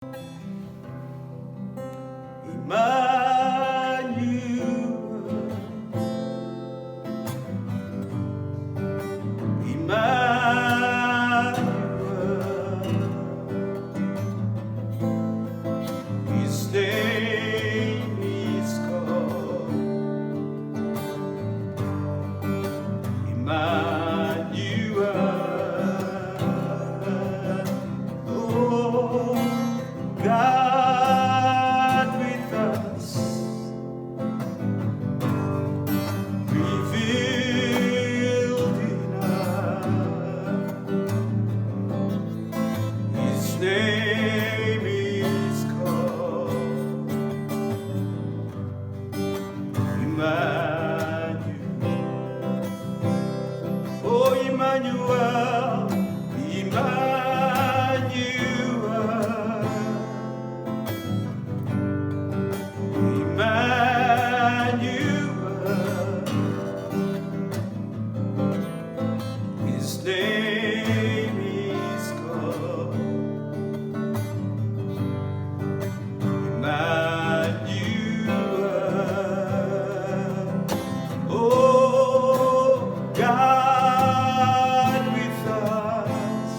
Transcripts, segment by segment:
Emmanuel, His name is called Emmanuel. Oh, God with us, revealed in us. His name is called Emmanuel. Oh, Emmanuel, His name is called Emmanuel. Oh, God with us,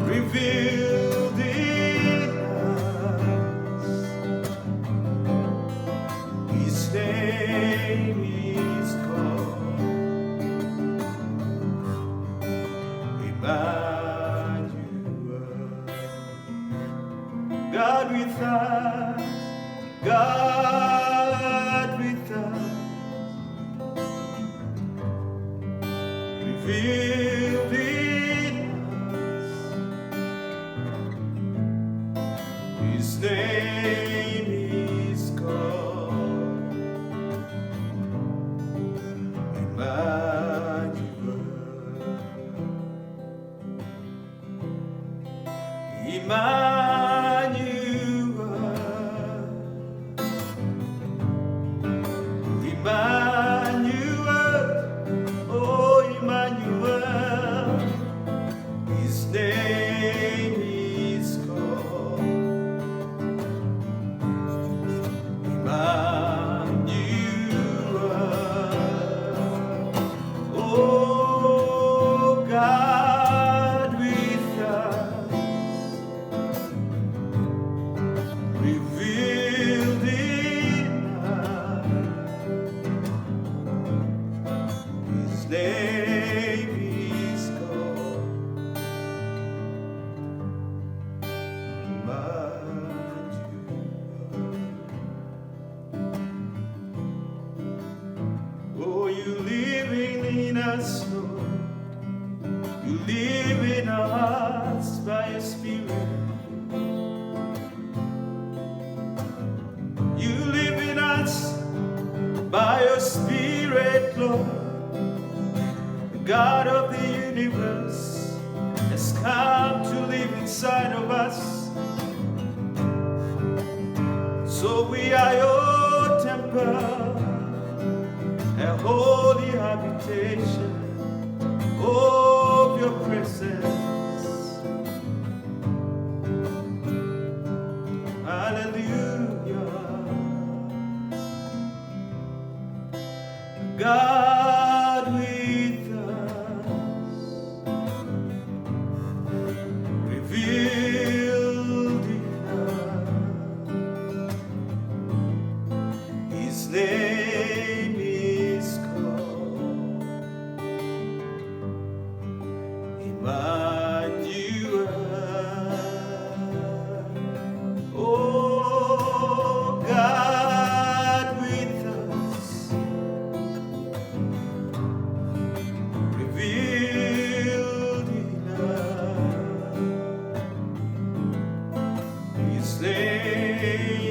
revealed in us. His name is called Emmanuel. God with us, God with us, revealed in us. His name is called Emmanuel. Emmanuel, oh Emmanuel, His name is called Emmanuel. Oh, God with us, revealed in us. His name is called Emmanuel. Oh, you living in us, Lord. You live in our hearts by your Spirit. You live in us by your Spirit, Lord. The God of the universe has come to live inside of us. So we are your temple, a holy habitation of your presence. Hallelujah. God with us, revealed in us. His name is called Emmanuel. Oh, God with us, revealed in us. His name